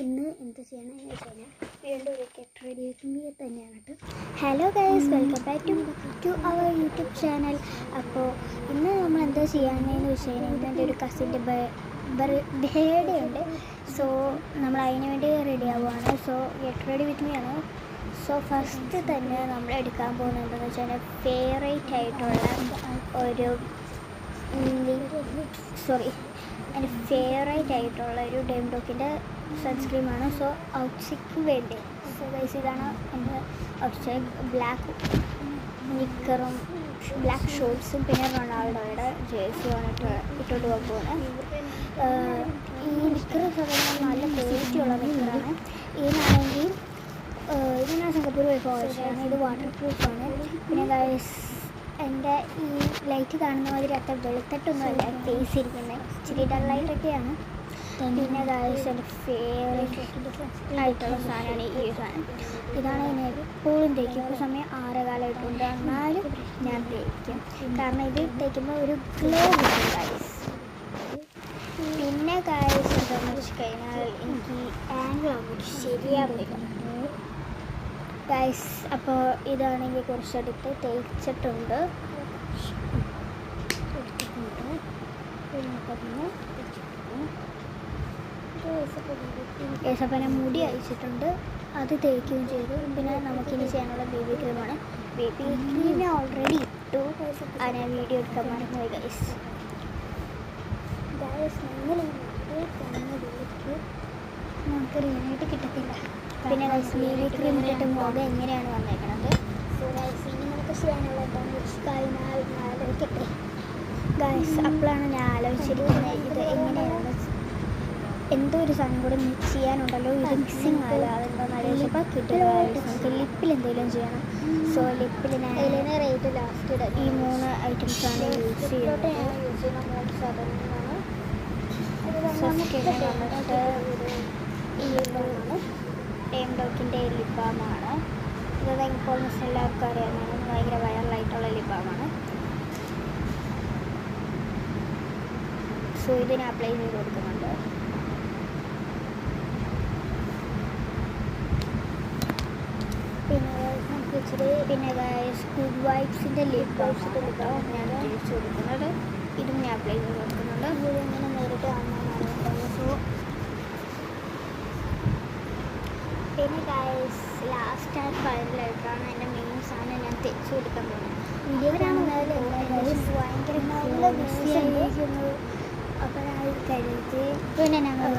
ഇന്ന് എന്ത് ചെയ്യണമെന്ന് വെച്ച് കഴിഞ്ഞാൽ വീണ്ടും ഒരു ഗെറ്റ് റെഡി വിത്ത് മീ തന്നെയാണ് കേട്ടോ. Hello guys, welcome back to our YouTube channel. അപ്പോൾ ഇന്ന് നമ്മൾ എന്താ ചെയ്യാനെന്ന് വെച്ച് കഴിഞ്ഞാൽ ഇന്ന് എൻ്റെ ഒരു കസിൻ്റെ ബർത്ത്ഡേ ഉണ്ട്. സോ നമ്മൾ അതിന് വേണ്ടി റെഡി ആവുകയാണ്. So get ready with me ആണ്. സോ ഫസ്റ്റ് തന്നെ നമ്മൾ എടുക്കാൻ പോകുന്നത് എന്താണെന്ന് വെച്ച് കഴിഞ്ഞാൽ ഫേവറേറ്റ് ആയിട്ടുള്ള ഒരു എൻ്റെ ഫേവറേറ്റ് ആയിട്ടുള്ള ഒരു ഡെംഡോക്കിൻ്റെ സൺസ്ക്രീമാണ്. സോ ഔട്ട്സിക്ക് വേണ്ടി ഗൈസ് ഇതാണ് എൻ്റെ ഔട്ട്സൈഡ്. ബ്ലാക്ക് നിക്കറും ബ്ലാക്ക് ഷോർട്ട്സും പിന്നെ റൊണാൾഡോയുടെ ജേഴ്സിയാണ് ഇട്ടോട്ട് പോകുന്നത്. ഈ നിക്കർ സാധാരണ നല്ല ക്വാളിറ്റിയുള്ള നിക്കറാണ്. ഇതിനാണ് സിംഗപ്പൂർ വൈഫ് ആവശ്യമാണ്. ഇത് വാട്ടർ പ്രൂഫാണ്. പിന്നെ ഗൈസ് എൻ്റെ ഈ ലൈറ്റ് കാണുന്ന മാതിരി അത്ര വെളുത്തിട്ടൊന്നുമല്ല ഫേസ് ഇരിക്കുന്നത്, ഇച്ചിരി ഡള്ളായിട്ടൊക്കെയാണ്. പിന്നെ ഗൈസ് എൻ്റെ ഫേവറേറ്റ് ആയിട്ടുള്ള സാധനമാണ് ഈ സാധനം. ഇതാണ് ഞാൻ എപ്പോഴും തേക്കും. ഇപ്പോൾ സമയം 6:15 എന്നാലും ഞാൻ തേക്കും, കാരണം ഇത് തേക്കുമ്പോൾ ഒരു ഗ്ലോ കിട്ടും ഗൈസ്. പിന്നെ ഗൈസ് എന്താണെന്ന് വെച്ച് കഴിഞ്ഞാൽ എനിക്ക് ആംഗിൾ ആകുമ്പോൾ ശരിയാവുന്നില്ല ഗൈസ്. അപ്പോൾ ഇതാണെങ്കിൽ കുറച്ചെടുത്ത് തേച്ചിട്ടുണ്ട്. അപ്പോൾ ഞാൻ മുടി അയച്ചിട്ടുണ്ട്, അത് തേക്കുകയും ചെയ്തു. പിന്നെ നമുക്കിനി ചെയ്യാനുള്ള ബേബി ക്രീമാണ്. ബേബി ക്രീം ഞാൻ ഓൾറെഡി ഇട്ടു, ആ ഞാൻ വീഡിയോ എടുക്കാൻ മറന്നുപോയി ഗൈസ്. നിങ്ങൾ നമുക്ക് റിയലായിട്ട് കിട്ടത്തില്ല. പിന്നെ ഗൈസ് ബേബി ക്രീം ഇട്ടിട്ട് മുഖം എങ്ങനെയാണ് വന്നേക്കണത്. സോ ഗൈസ് ഇനി നമുക്ക് ചെയ്യാനുള്ള എന്താണെന്ന് വെച്ച് ആലോചിക്കട്ടെ ഗൈസ്. അപ്പോഴാണ് ഞാൻ ആലോചിച്ചിരിക്കുന്നത് ഇത് എങ്ങനെയാണ് എന്തോ ഒരു സാധനം കൂടെ മിക്സ് ചെയ്യാനുണ്ടല്ലോ, ഇത് മിക്സിങ് ആയാലും അതെന്താണെന്ന് ആലോചിച്ചപ്പോൾ കിട്ടുക. നമുക്ക് ലിപ്പിൽ എന്തെങ്കിലും ചെയ്യണം. സോ ലിപ്പിൽ ഞാൻ റേറ്റ് ലാസ്റ്റ് ഈ 3 ഐറ്റംസാണ് യൂസ് ചെയ്യുന്നത്. യൂസ് ചെയ്യുന്ന 3 സാധനങ്ങളാണ്. വന്നിട്ട് ഈ ലിപ്പാണ്, ഡെംഡോക്കിൻ്റെ ലിപ്പാമാണ്. ഇത് ഓൾമോസ്റ്റ് എല്ലാവർക്കും അറിയാവുന്നതാണ്, ഭയങ്കര വൈറലായിട്ടുള്ള ലിപ്പാമാണ്. സോ ഇതിന് അപ്ലൈ ചെയ്ത് കൊടുക്കുന്നുണ്ട്. പിന്നെ ഗുഡ് വൈബ്സിൻ്റെ ലിപ്പാണ് ഞാൻ തിരിച്ചു കൊടുക്കുന്നത്. ഇതും ഞാൻ അപ്ലൈ ചെയ്ത് കൊടുക്കുന്നുണ്ട്. ഇതിങ്ങനെ നേരിട്ട് കാണാനാണ്. സോ പിന്നെ ഗൈസ് ലാസ്റ്റ് ആയിട്ട് വൈറലായിട്ടാണ് എൻ്റെ മെയിൻ സാധനം ഞാൻ തേച്ച് കൊടുക്കാൻ പോകുന്നത്. വീഡിയോ കാണുന്നതിൽ ഭയങ്കര നല്ല ബിസിയായിരിക്കുന്നു. അപ്പോൾ ഞാൻ കരുതി പിന്നെ ഞങ്ങൾ